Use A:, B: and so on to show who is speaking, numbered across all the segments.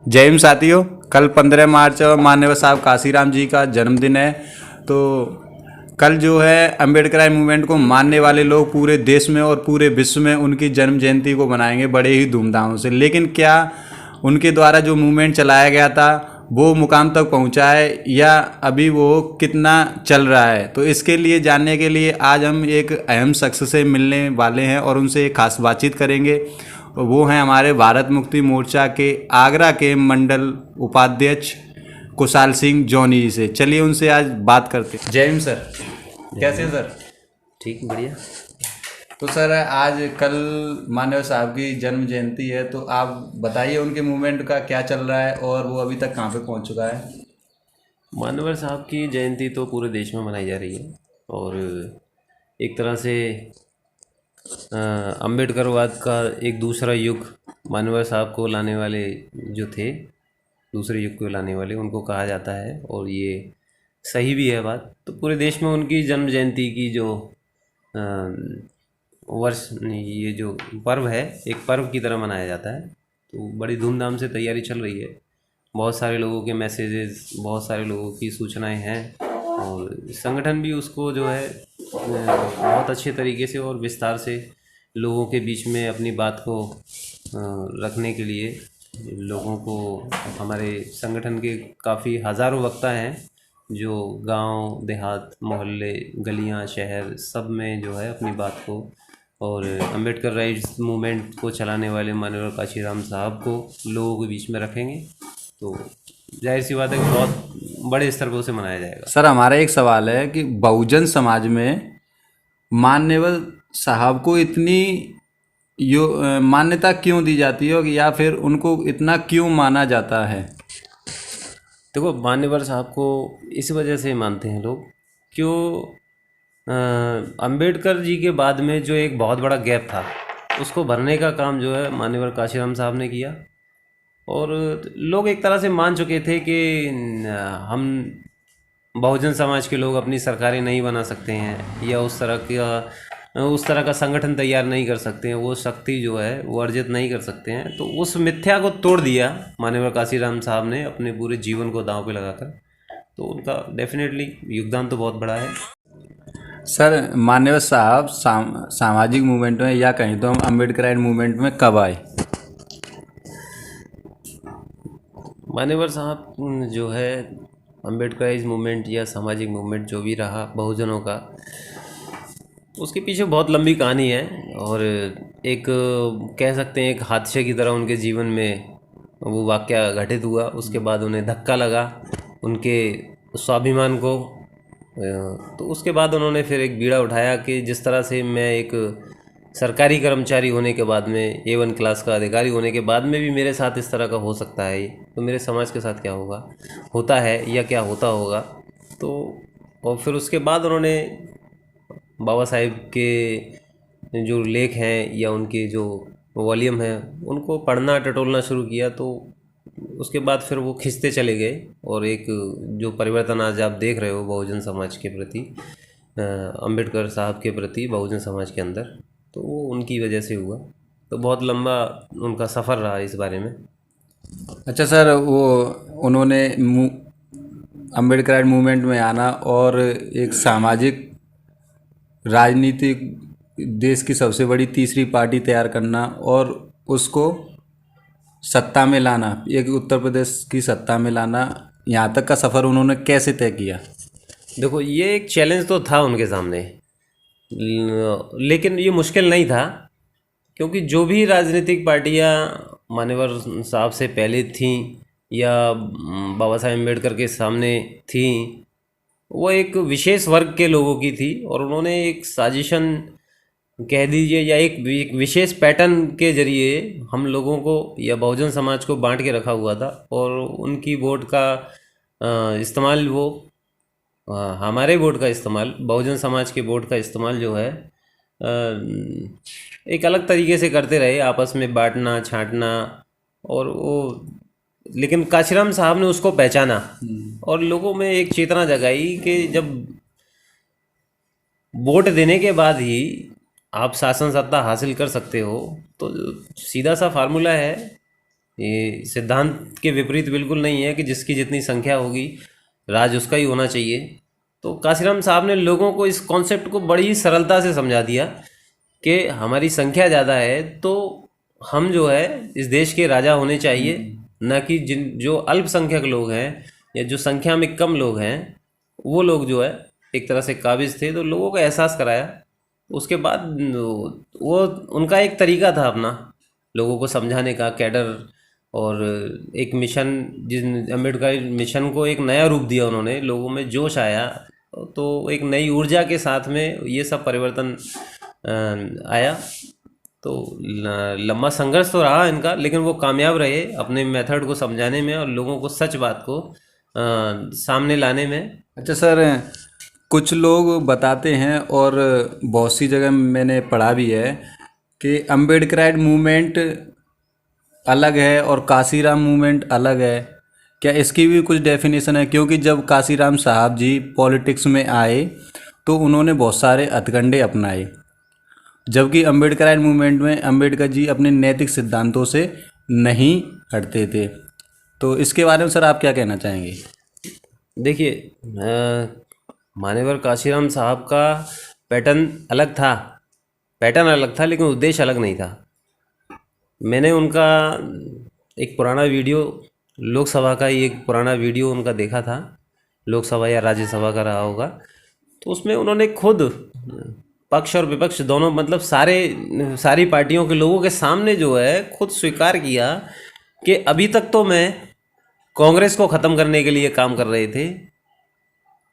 A: जय हिंद साथियों। कल 15 मार्च माननीय साहब काशीराम जी का जन्मदिन है। तो कल जो है अम्बेडकर मूवमेंट को मानने वाले लोग पूरे देश में और पूरे विश्व में उनकी जन्म जयंती को मनाएंगे बड़े ही धूमधाम से। लेकिन क्या उनके द्वारा जो मूवमेंट चलाया गया था वो मुकाम तक पहुंचा है या अभी वो कितना चल रहा है? तो इसके लिए जानने के लिए आज हम एक अहम शख्स से मिलने वाले हैं और उनसे एक खास बातचीत करेंगे। वो हैं हमारे भारत मुक्ति मोर्चा के आगरा के मंडल उपाध्यक्ष कुशाल सिंह जॉनी जी से। चलिए उनसे आज बात करते हैं। जय हिंद सर। कैसे हैं सर?
B: ठीक, बढ़िया।
A: तो सर आज कल माननीय साहब की जन्म जयंती है, तो आप बताइए उनके मूवमेंट का क्या चल रहा है और वो अभी तक कहाँ पे पहुँच चुका है?
B: मानवर साहब की जयंती तो पूरे देश में मनाई जा रही है और एक तरह से अम्बेडकरवाद का एक दूसरा युग मानवर साहब को लाने वाले जो थे, दूसरे युग को लाने वाले उनको कहा जाता है और ये सही भी है बात। तो पूरे देश में उनकी जन्म जयंती की जो अ, वर्ष ये जो पर्व है, एक पर्व की तरह मनाया जाता है। तो बड़ी धूमधाम से तैयारी चल रही है। बहुत सारे लोगों के मैसेजेस, बहुत सारे लोगों की सूचनाएं हैं और संगठन भी उसको जो है बहुत अच्छे तरीके से और विस्तार से लोगों के बीच में अपनी बात को रखने के लिए लोगों को, हमारे संगठन के काफ़ी हज़ारों वक्ता हैं जो गांव, देहात, मोहल्ले, गलियां, शहर सब में जो है अपनी बात को और अम्बेडकर राइट्स मूवमेंट को चलाने वाले माननीय काशीराम साहब को लोगों के बीच में रखेंगे। तो जाहिर सी बात है कि बहुत बड़े स्तर पर उसे मनाया जाएगा।
A: सर हमारा एक सवाल है कि बहुजन समाज में मान्यवर साहब को इतनी मान्यता क्यों दी जाती है या फिर उनको इतना क्यों माना जाता है?
B: देखो, मान्यवर साहब को इस वजह से मानते हैं लोग क्यों, अंबेडकर जी के बाद में जो एक बहुत बड़ा गैप था उसको भरने का काम जो है मान्यवर काशीराम साहब ने किया। और लोग एक तरह से मान चुके थे कि हम बहुजन समाज के लोग अपनी सरकारें नहीं बना सकते हैं या उस तरह का संगठन तैयार नहीं कर सकते हैं, वो शक्ति जो है वो अर्जित नहीं कर सकते हैं। तो उस मिथ्या को तोड़ दिया माननीय काशीराम साहब ने अपने पूरे जीवन को दांव पे लगाकर। तो उनका डेफिनेटली योगदान तो बहुत बड़ा है।
A: सर मान्यवर साहब सामाजिक मूवमेंट में या कहीं तो हम अम्बेडकर मूवमेंट में कब आए?
B: मान्यवर साहब जो है अम्बेडकराइज मूवमेंट या सामाजिक मूवमेंट जो भी रहा बहुजनों का, उसके पीछे बहुत लंबी कहानी है और एक कह सकते हैं एक हादसे की तरह उनके जीवन में वो वाक़या घटित हुआ। उसके बाद उन्हें धक्का लगा उनके स्वाभिमान को। तो उसके बाद उन्होंने फिर एक बीड़ा उठाया कि जिस तरह से मैं एक सरकारी कर्मचारी होने के बाद में A1 क्लास का अधिकारी होने के बाद में भी मेरे साथ इस तरह का हो सकता है, तो मेरे समाज के साथ क्या होगा, होता है या क्या होता होगा। तो और फिर उसके बाद उन्होंने बाबा साहेब के जो लेख हैं या उनके जो वॉल्यूम हैं उनको पढ़ना टटोलना शुरू किया। तो उसके बाद फिर वो खिंचते चले गए और एक जो परिवर्तन आज आप देख रहे हो बहुजन समाज के प्रति, अंबेडकर साहब के प्रति बहुजन समाज के अंदर, तो वो उनकी वजह से हुआ। तो बहुत लंबा उनका सफ़र रहा इस बारे में।
A: अच्छा सर, वो उन्होंने अम्बेडकर मूवमेंट में आना और एक सामाजिक राजनीतिक देश की सबसे बड़ी तीसरी पार्टी तैयार करना और उसको सत्ता में लाना, एक उत्तर प्रदेश की सत्ता में लाना, यहाँ तक का सफ़र उन्होंने कैसे तय किया?
B: देखो, ये एक चैलेंज तो था उनके सामने, लेकिन ये मुश्किल नहीं था क्योंकि जो भी राजनीतिक पार्टियां मान्यवर साहब से पहले थीं या बाबा साहेब अम्बेडकर के सामने थीं, वो एक विशेष वर्ग के लोगों की थी और उन्होंने एक साजिशन कह दीजिए या एक विशेष पैटर्न के जरिए हम लोगों को या बहुजन समाज को बांट के रखा हुआ था। और उनकी वोट का इस्तेमाल वो हमारे वोट का इस्तेमाल, बहुजन समाज के वोट का इस्तेमाल जो है एक अलग तरीके से करते रहे, आपस में बांटना छांटना। और वो लेकिन काशीराम साहब ने उसको पहचाना और लोगों में एक चेतना जगाई कि जब वोट देने के बाद ही आप शासन सत्ता हासिल कर सकते हो, तो सीधा सा फार्मूला है ये सिद्धांत के विपरीत बिल्कुल नहीं है कि जिसकी जितनी संख्या होगी राज उसका ही होना चाहिए। तो काशीराम साहब ने लोगों को इस कॉन्सेप्ट को बड़ी ही सरलता से समझा दिया कि हमारी संख्या ज़्यादा है तो हम जो है इस देश के राजा होने चाहिए, न कि जो अल्पसंख्यक लोग हैं या जो संख्या में कम लोग हैं वो लोग जो है एक तरह से काबिज थे। तो लोगों को एहसास कराया। उसके बाद वो उनका एक तरीका था अपना लोगों को समझाने का, कैडर और एक मिशन, जिन अम्बेडकर मिशन को एक नया रूप दिया उन्होंने, लोगों में जोश आया तो एक नई ऊर्जा के साथ में ये सब परिवर्तन आया। तो लंबा संघर्ष तो रहा इनका, लेकिन वो कामयाब रहे अपने मेथड को समझाने में और लोगों को सच बात को सामने लाने में।
A: अच्छा सर, कुछ लोग बताते हैं और बहुत सी जगह मैंने पढ़ा भी है कि अम्बेडकराइट मूवमेंट अलग है और काशीराम मूवमेंट अलग है। क्या इसकी भी कुछ डेफिनेशन है? क्योंकि जब काशीराम साहब जी पॉलिटिक्स में आए तो उन्होंने बहुत सारे हथकंडे अपनाए, जबकि अम्बेडकराइट मूवमेंट में अम्बेडकर जी अपने नैतिक सिद्धांतों से नहीं हटते थे। तो इसके बारे में सर आप क्या कहना चाहेंगे?
B: देखिए, मान्यवर काशीराम साहब का पैटर्न अलग था, लेकिन उद्देश्य अलग नहीं था। मैंने उनका एक पुराना वीडियो, लोकसभा का ही एक पुराना वीडियो उनका देखा था, लोकसभा या राज्यसभा का रहा होगा। तो उसमें उन्होंने खुद पक्ष और विपक्ष दोनों, मतलब सारी पार्टियों के लोगों के सामने जो है खुद स्वीकार किया कि अभी तक तो मैं कांग्रेस को ख़त्म करने के लिए काम कर रहे थे,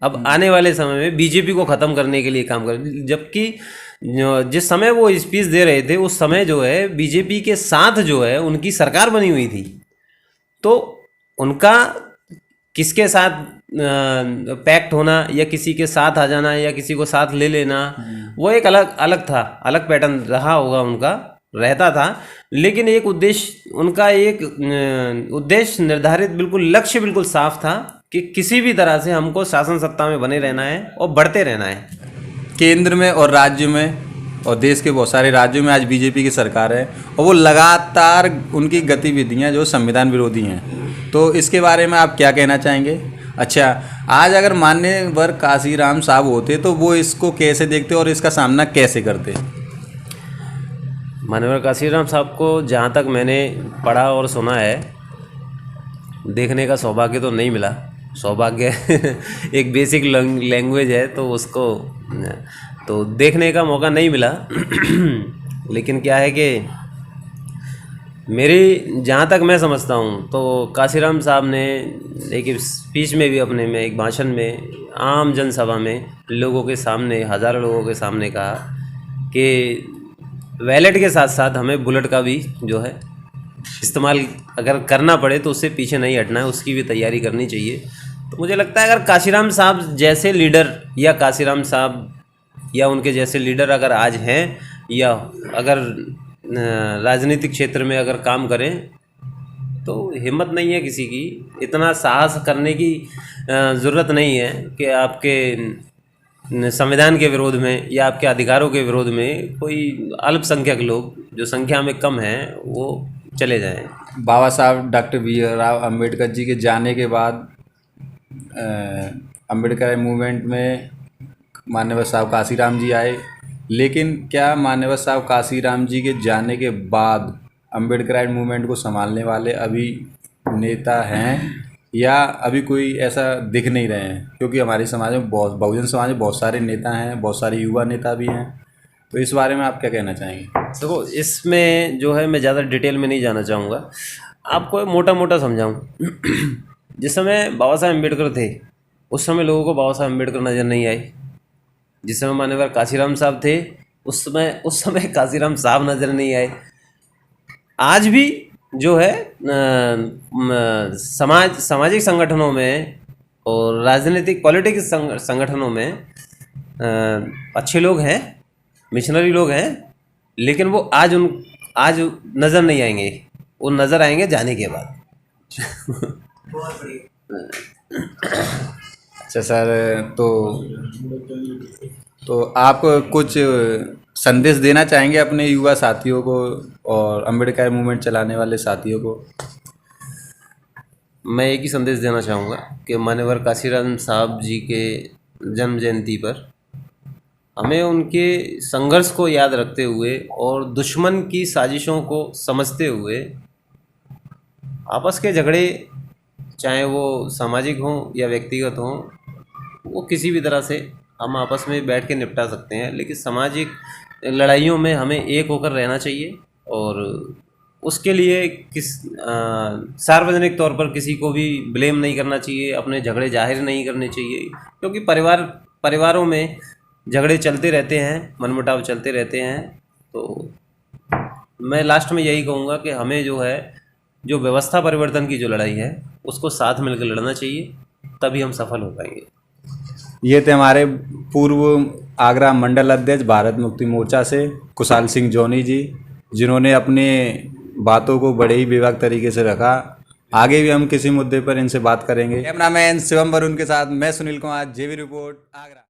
B: अब आने वाले समय में बीजेपी को ख़त्म करने के लिए काम कर, जबकि जिस समय वो स्पीच दे रहे थे उस समय जो है बीजेपी के साथ जो है उनकी सरकार बनी हुई थी। तो उनका किसके साथ पैक्ट होना या किसी के साथ आ जाना या किसी को साथ ले लेना, वो एक अलग पैटर्न रहा होगा, उनका रहता था। लेकिन एक उद्देश्य, उनका एक उद्देश्य निर्धारित, बिल्कुल लक्ष्य बिल्कुल साफ था कि किसी भी तरह से हमको शासन सत्ता में बने रहना है और बढ़ते रहना है।
A: केंद्र में और राज्य में और देश के बहुत सारे राज्यों में आज बीजेपी की सरकार है और वो लगातार उनकी गतिविधियां जो संविधान विरोधी हैं। तो इसके बारे में आप क्या कहना चाहेंगे? अच्छा, आज अगर मान्यवर काशीराम साहब होते तो वो इसको कैसे देखते और इसका सामना कैसे करते?
B: मान्यवर काशीराम साहब को जहाँ तक मैंने पढ़ा और सुना है, देखने का सौभाग्य तो नहीं मिला। सौभाग्य एक बेसिक लैंग्वेज है तो उसको तो देखने का मौका नहीं मिला। लेकिन क्या है कि मेरी जहाँ तक मैं समझता हूँ तो काशीराम साहब ने एक स्पीच में भी, अपने में एक भाषण में, आम जनसभा में लोगों के सामने, हज़ारों लोगों के सामने कहा कि वैलेट के साथ साथ हमें बुलेट का भी जो है इस्तेमाल अगर करना पड़े तो उससे पीछे नहीं हटना है, उसकी भी तैयारी करनी चाहिए। तो मुझे लगता है अगर काशीराम साहब जैसे लीडर या काशीराम साहब या उनके जैसे लीडर अगर आज हैं या अगर राजनीतिक क्षेत्र में अगर काम करें तो हिम्मत नहीं है किसी की, इतना साहस करने की ज़रूरत नहीं है कि आपके संविधान के विरोध में या आपके अधिकारों के विरोध में कोई अल्पसंख्यक लोग जो संख्या में कम हैं वो चले जाएं।
A: बाबा साहब डॉक्टर भीमराव अम्बेडकर जी के जाने के बाद अम्बेडकर मूवमेंट में मान्यवर साहब काशीराम जी आए, लेकिन क्या मान्यवर साहब काशीराम जी के जाने के बाद अम्बेडकराइट मूवमेंट को संभालने वाले अभी नेता हैं या अभी कोई ऐसा दिख नहीं रहे हैं? क्योंकि हमारे समाज में बहुजन समाज में बहुत सारे नेता हैं, बहुत सारे युवा नेता भी हैं। तो इस बारे में आप क्या कहना चाहेंगे?
B: देखो, इसमें जो है मैं ज़्यादा डिटेल में नहीं जाना चाहूँगा, आपको मोटा मोटा समझाऊँ। जिस समय बाबा साहब अम्बेडकर थे उस समय लोगों को बाबा साहब अम्बेडकर नज़र नहीं आए। जिस समय मान्यवर काशीराम साहब थे उस समय काशीराम साहब नज़र नहीं आए। आज भी जो है सामाजिक संगठनों में और राजनीतिक पॉलिटिक्स संगठनों में अच्छे लोग हैं, मिशनरी लोग हैं, लेकिन वो आज नज़र नहीं आएंगे, वो नज़र आएंगे जाने के बाद।
A: अच्छा सर, तो आप कुछ संदेश देना चाहेंगे अपने युवा साथियों को और अम्बेडकर मूवमेंट चलाने वाले साथियों को?
B: मैं एक ही संदेश देना चाहूँगा कि मान्यवर काशीराम साहब जी के जन्म जयंती पर हमें उनके संघर्ष को याद रखते हुए और दुश्मन की साजिशों को समझते हुए आपस के झगड़े, चाहे वो सामाजिक हों या व्यक्तिगत हों, वो किसी भी तरह से हम आपस में बैठ के निपटा सकते हैं, लेकिन सामाजिक लड़ाइयों में हमें एक होकर रहना चाहिए और उसके लिए सार्वजनिक तौर पर किसी को भी ब्लेम नहीं करना चाहिए, अपने झगड़े जाहिर नहीं करने चाहिए, क्योंकि परिवारों में झगड़े चलते रहते हैं, मनमुटाव चलते रहते हैं। तो मैं लास्ट में यही कहूँगा कि हमें जो है, जो व्यवस्था परिवर्तन की जो लड़ाई है, उसको साथ मिलकर लड़ना चाहिए, तभी हम सफल हो पाएंगे।
A: ये थे हमारे पूर्व आगरा मंडल अध्यक्ष भारत मुक्ति मोर्चा से कुशाल सिंह जॉनी जी, जिन्होंने अपने बातों को बड़े ही विवेक तरीके से रखा। आगे भी हम किसी मुद्दे पर इनसे बात करेंगे। कैमरामैन शिवम वरुण के साथ मैं सुनील कुमार, जेवी रिपोर्ट, आगरा।